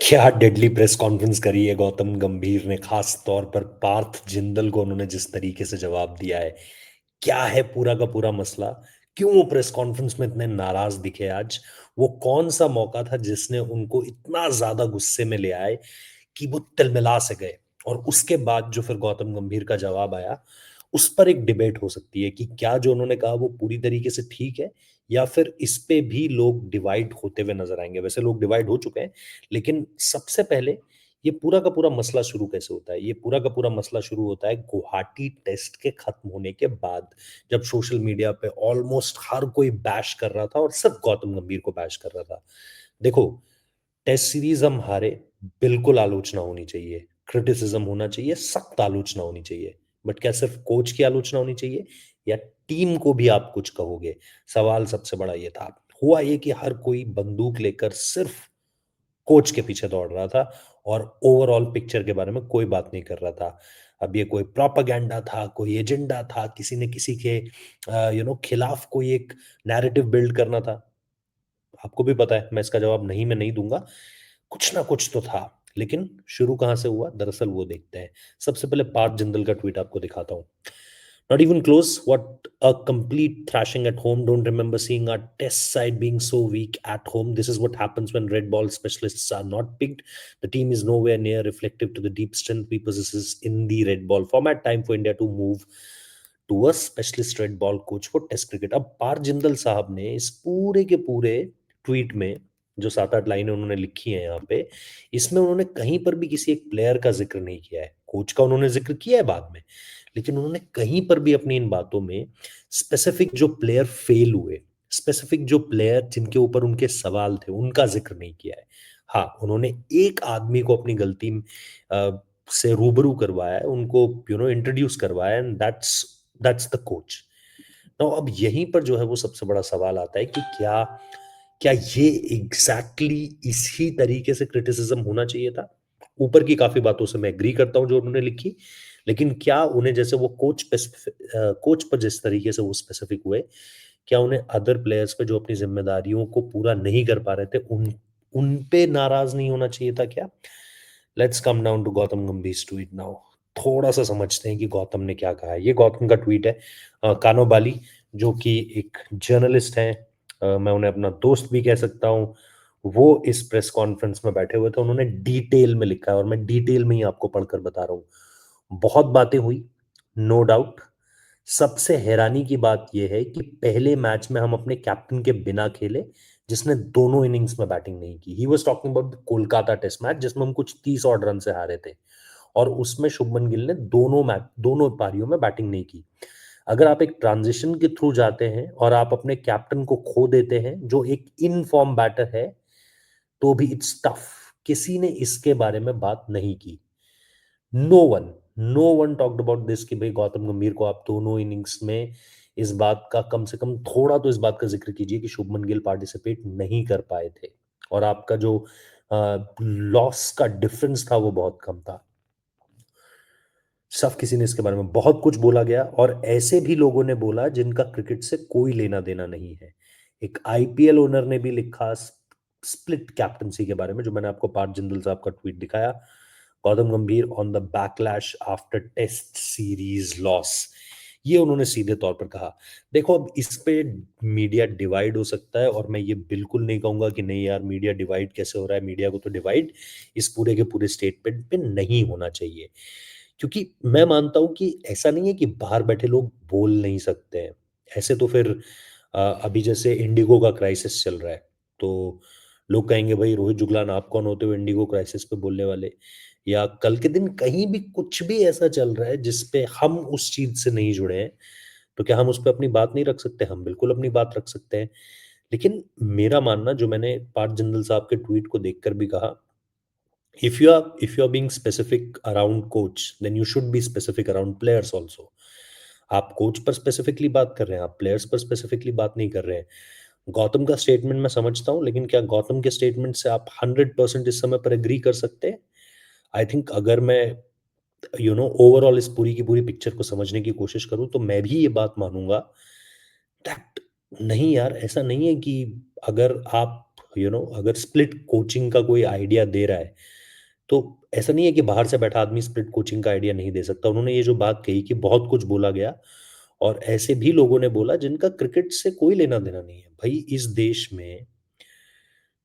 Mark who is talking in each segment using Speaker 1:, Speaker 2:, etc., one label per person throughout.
Speaker 1: क्या deadly press conference करी है गौतम गंभीर ने, खास तौर पर पार्थ जिंदल को उन्होंने जिस तरीके से जवाब दिया है। क्या है पूरा का पूरा मसला? क्यों वो प्रेस कॉन्फ्रेंस में इतने नाराज दिखे आज? वो कौन सा मौका था जिसने उनको इतना ज्यादा गुस्से में ले आए कि वो तिलमिला से गए? और उसके बाद जो फिर गौतम गंभीर का जवाब आया, उस पर एक डिबेट हो सकती है कि क्या जो उन्होंने कहा वो पूरी तरीके से ठीक है, या फिर इस पे भी लोग डिवाइड होते हुए नजर आएंगे। वैसे लोग डिवाइड हो चुके हैं, लेकिन सबसे पहले ये पूरा का पूरा मसला शुरू कैसे होता है? ये पूरा का पूरा मसला शुरू होता है गुवाहाटी टेस्ट के खत्म होने के बाद, जब सोशल मीडिया पे ऑलमोस्ट हर कोई बैश कर रहा था और सिर्फ गौतम गंभीर को बैश कर रहा था। देखो, टेस्ट सीरीज हम हारे, बिल्कुल आलोचना होनी चाहिए, क्रिटिसिज्म होना चाहिए, सख्त आलोचना होनी चाहिए। बट क्या सिर्फ कोच की आलोचना होनी चाहिए, या टीम को भी आप कुछ कहोगे? सवाल सबसे बड़ा ये था। हुआ ये कि हर कोई बंदूक लेकर सिर्फ कोच के पीछे दौड़ रहा था और ओवरऑल पिक्चर के बारे में कोई बात नहीं कर रहा था। अब ये कोई प्रोपेगेंडा था, कोई एजेंडा था, किसी ने किसी के खिलाफ कोई एक नैरेटिव बिल्ड करना था। आपको भी पता है, मैं इसका जवाब नहीं में नहीं दूंगा। कुछ ना कुछ तो था, लेकिन शुरू कहां से हुआ दरअसल वो देखते हैं। सबसे पहले पार्थ जिंदल का ट्वीट आपको दिखाता हूं। Not even close. What a complete thrashing at home. Don't remember seeing our test side being so weak at home. This is what happens when red ball specialists are not picked. The team is nowhere near reflective to the deep strength we possess in the red ball format. Time for India to move to a specialist red ball coach for test cricket. अब पार जिंदल साहब ने इस पूरे के पूरे tweet में जो 7-8 लाइनें उन्होंने लिखी हैं यहाँ पे, इसमें उन्होंने कहीं पर भी किसी एक प्लेयर का जिक्र नहीं किया है। कोच का उन्होंने जिक्र किया है बाद में, लेकिन उन्होंने कहीं पर भी अपनी इन बातों में स्पेसिफिक जो प्लेयर फेल हुए, स्पेसिफिक जो प्लेयर जिनके ऊपर उनके सवाल थे, उनका जिक्र नहीं किया है। हाँ, उन्होंने एक आदमी को अपनी गलती से रूबरू करवाया है, उनको इंट्रोड्यूस करवाया, एंड दैट्स द कोच। तो अब यहीं पर जो है वो सबसे बड़ा सवाल आता है कि क्या क्या ये एग्जैक्टली इसी तरीके से क्रिटिसिज्म होना चाहिए था? ऊपर की काफी बातों से मैं एग्री करता हूं जो उन्होंने लिखी, लेकिन क्या उन्हें, जैसे वो कोच पर जिस तरीके से वो स्पेसिफिक हुए, क्या उन्हें अदर प्लेयर्स पे जो अपनी जिम्मेदारियों को पूरा नहीं कर पा रहे थे उन उन पे नाराज नहीं होना चाहिए था क्या? Let's come down to Gautam Gambhir tweet now. थोड़ा सा समझते हैं कि गौतम ने क्या कहा है। ये गौतम का ट्वीट है। कानो बाली, जो कि एक जर्नलिस्ट हैं, मैं उन्हें अपना दोस्त भी कह सकता हूँ, वो इस प्रेस कॉन्फ्रेंस में बैठे हुए थे। उन्होंने डिटेल में लिखा है और मैं डिटेल में ही आपको पढ़कर बता रहा हूँ। बहुत बातें हुई, नो डाउट। सबसे हैरानी की बात यह है कि पहले मैच में हम अपने कैप्टन के बिना खेले, जिसने दोनों इनिंग्स में बैटिंग नहीं की। He was talking about the Kolkata test match, जिसमें हम कुछ 30 ऑड रन से हारे थे, और उसमें शुभमन गिल ने दोनों पारियों में बैटिंग नहीं की। अगर आप एक ट्रांजिशन के थ्रू जाते हैं और आप अपने कैप्टन को खो देते हैं जो एक इन फॉर्म बैटर है, तो भी इट्स टफ। किसी ने इसके बारे में बात नहीं की। No one no one talked about this कि भाई गौतम गंभीर को आप दोनों इनिंग्स में इस बात का कम से कम थोड़ा तो इस बात का जिक्र कीजिए कि शुभमन गिल पार्टिसिपेट नहीं कर पाए थे, और आपका जो लॉस का डिफरेंस था वो बहुत कम था। सब किसी ने इसके बारे में बहुत कुछ बोला गया, और ऐसे भी लोगों ने बोला जिनका क्रिकेट से कोई लेना देना नहीं है। एक आईपीएल ओनर ने भी लिखा स्प्लिट कैप्टनसी के बारे में, जो मैंने आपको पार्थ जिंदल साहब का ट्वीट दिखाया। Gautam Gambhir on the backlash after test series loss, ये उन्होंने सीधे तौर पर कहा। देखो, अब इस पे मीडिया डिवाइड हो सकता है, और मैं ये बिल्कुल नहीं कहूंगा कि नहीं यार मीडिया डिवाइड कैसे हो रहा है। मीडिया को तो डिवाइड इस पूरे के पूरे स्टेटमेंट पे नहीं होना चाहिए, क्योंकि मैं मानता हूं कि ऐसा नहीं है कि बाहर बैठे लोग बोल नहीं सकते हैं। ऐसे तो फिर अभी जैसे इंडिगो का क्राइसिस चल रहा है, तो लोग कहेंगे भाई रोहित जुगलान आप कौन होते हो इंडिगो क्राइसिस पे बोलने वाले? या कल के दिन कहीं भी कुछ भी ऐसा चल रहा है जिसपे हम उस चीज से नहीं जुड़े हैं, तो क्या हम उस पर अपनी बात नहीं रख सकते? हम बिल्कुल अपनी बात रख सकते हैं। लेकिन मेरा मानना, जो मैंने पार्थ जिंदल साहब के ट्वीट को देखकर भी कहा, if you are being specific around coach, then you should be specific around players also. आप कोच पर स्पेसिफिकली बात कर रहे हैं, आप प्लेयर्स पर स्पेसिफिकली बात नहीं कर रहे हैं। गौतम का स्टेटमेंट मैं समझता हूं, लेकिन क्या गौतम के स्टेटमेंट से आप 100% इस समय पर एग्री कर सकते हैं? आई थिंक अगर मैं ओवरऑल इस पूरी की पूरी पिक्चर को समझने की कोशिश करूं, तो मैं भी ये बात मानूंगा दैट नहीं यार, ऐसा नहीं है कि अगर आप अगर स्प्लिट कोचिंग का कोई आइडिया दे रहा है, तो ऐसा नहीं है कि बाहर से बैठा आदमी स्प्लिट कोचिंग का आइडिया नहीं दे सकता। उन्होंने ये जो बात कही कि बहुत कुछ बोला गया और ऐसे भी लोगों ने बोला जिनका क्रिकेट से कोई लेना-देना नहीं है। भई इस देश में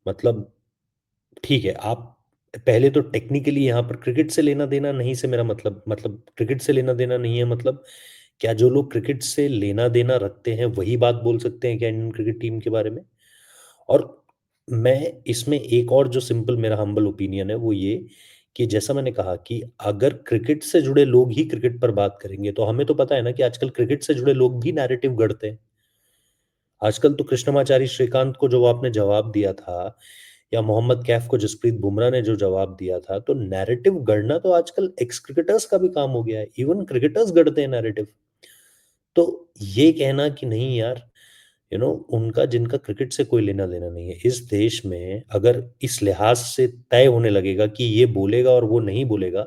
Speaker 1: मतलब ठीक है, आप पहले तो टेक्निकली यहाँ पर क्रिकेट से लेना-देना नहीं से मेरा मतलब क्रिकेट से लेना-देना नहीं है मतलब क्या जो लोग क्रिकेट से लेना-देना रखते हैं, वही बात बोल सकते हैं क्या इंडियन क्रिकेट टीम के बारे में? और मैं इसमें एक और जो सिंपल मेरा हम्बल ओपिनियन है, वो ये कि जैसा मैंने कहा कि अगर क्रिकेट से जुड़े लोग ही क्रिकेट पर बात करेंगे, तो हमें तो पता है ना कि आजकल क्रिकेट से जुड़े लोग भी नैरेटिव गढ़ते हैं। आजकल तो कृष्णमाचारी श्रीकांत को जो आपने जवाब दिया था या मोहम्मद कैफ को जसप्रीत बुमराह ने जो जवाब दिया था, तो नैरेटिव गढ़ना तो आजकल एक्स क्रिकेटर्स का भी काम हो गया है। इवन क्रिकेटर्स गढ़ते हैं नैरेटिव। तो ये कहना कि नहीं यार, उनका जिनका क्रिकेट से कोई लेना-देना नहीं है। इस देश में अगर इस लिहाज से तय होने लगेगा कि ये बोलेगा और वो नहीं बोलेगा,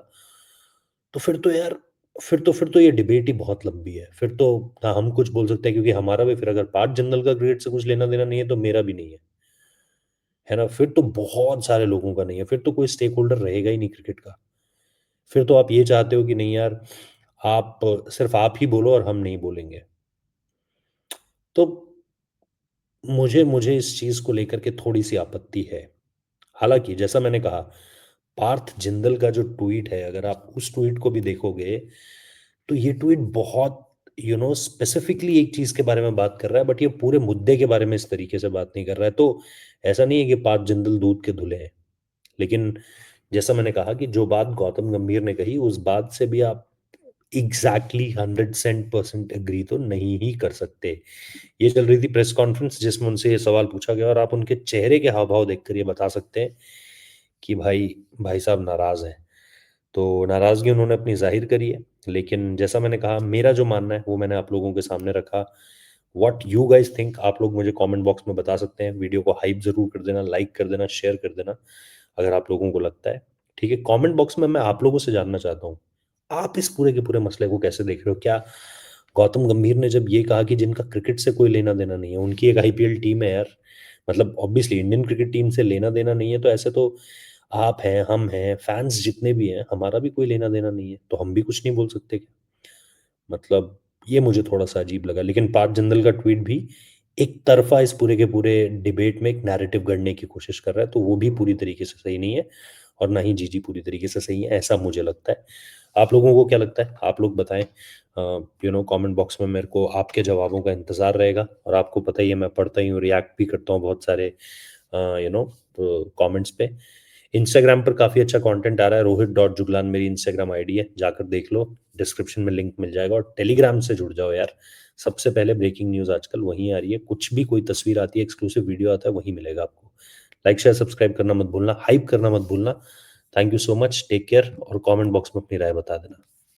Speaker 1: तो फिर तो यार फिर तो ये डिबेट ही बहुत लंबी है। फिर तो ना हम कुछ बोल सकते हैं क्योंकि हमारा भी फिर अगर पार्थ जिंदल का क्रिकेट से कुछ लेना-देना नहीं है, तो मेरा भी नहीं है। है ना? फिर तो बहुत सारे लोगों का नहीं है, फिर तो कोई स्टेक होल्डर रहेगा ही नहीं क्रिकेट का। फिर तो आप ये चाहते हो कि नहीं यार, आप सिर्फ़ आप ही बोलो और हम नहीं बोलेंगे। तो मुझे मुझे इस चीज़ को लेकर के थोड़ी-सी आपत्ति है। हालाँकि जैसा मैंने कहा, पार्थ जिंदल का जो ट्वीट है, अगर आप उस ट्वीट को भी देखोगे, तो ये ट्वीट बहुत स्पेसिफिकली एक चीज़ के बारे में बात कर रहा है, बट ये पूरे मुद्दे के बारे में इस तरीके से बात नहीं कर रहा है। तो ऐसा नहीं है कि पार्थ जिंदल दूध के धुले हैं। लेकिन जैसा मैंने कहा कि जो बात गौतम गंभीर ने कही, उस बात से भी आप एग्ज़ैक्टली 100% एग्री तो नहीं ही कर सकते। ये चल रही थी प्रेस कॉन्फ्रेंस जिसमें उनसे ये सवाल पूछा गया और आप उनके चेहरे के हाव-भाव देखकर ये बता सकते हैं कि भाई भाई साहब नाराज़ हैं। तो नाराज़गी उन्होंने अपनी ज़ाहिर करी है, लेकिन जैसा मैंने कहा मेरा जो मानना है वो मैंने आप लोगों के सामने रखा। व्हाट यू गाइज़ थिंक आप लोग मुझे कमेंट बॉक्स में बता सकते हैं। वीडियो को हाइप ज़रूर कर देना, लाइक कर देना, शेयर कर देना, अगर आप लोगों को लगता है। ठीक है? कमेंट बॉक्स में मैं आप लोगों से जानना चाहता हूँ, आप इस पूरे के पूरे मसले को कैसे देख रहे हो? क्या गौतम गंभीर ने जब ये कहा कि जिनका क्रिकेट से कोई लेना-देना नहीं है, उनकी एक आईपीएल टीम है यार। मतलब ऑब्वियसली इंडियन क्रिकेट टीम से लेना-देना नहीं है, तो ऐसे तो आप हैं, हम हैं, फैन्स जितने भी हैं, हमारा भी कोई लेना-देना नहीं है, तो हम भी कुछ नहीं बोल सकते क्या? मतलब ये मुझे थोड़ा-सा अजीब लगा। लेकिन पार्थ जिंदल का ट्वीट भी एक तरफ़ा इस पूरे के पूरे डिबेट में एक नैरेटिव गढ़ने की कोशिश कर रहा है, तो वो भी पूरी तरीके से सही नहीं है और ना ही जीजी पूरी तरीके से सही है, ऐसा मुझे लगता है। आप लोगों को क्या लगता है? आप लोग बताएँ। कमेंट बॉक्स में मेरे को आपके जवाबों का इंतज़ार रहेगा और आपको पता ही है मैं पढ़ता ही हूँ, रिएक्ट भी करता हूँ बहुत सारे कमेंट्स पे। इंस्टाग्राम पर काफ़ी अच्छा कंटेंट आ रहा है, रोहित डॉट जुगलान मेरी इंस्टाग्राम आईडी है, जाकर देख लो, डिस्क्रिप्शन में लिंक मिल जाएगा और टेलीग्राम से जुड़ जाओ यार। सबसे पहले ब्रेकिंग न्यूज़ आजकल वहीं आ रही है, कुछ भी कोई तस्वीर आती है, एक्सक्लूसिव वीडियो आता है, वहीं मिलेगा आपको। लाइक, शेयर, सब्सक्राइब करना मत भूलना, हाइप करना मत भूलना। Thank you so much, take care और कमेंट बॉक्स में अपनी राय बता देना।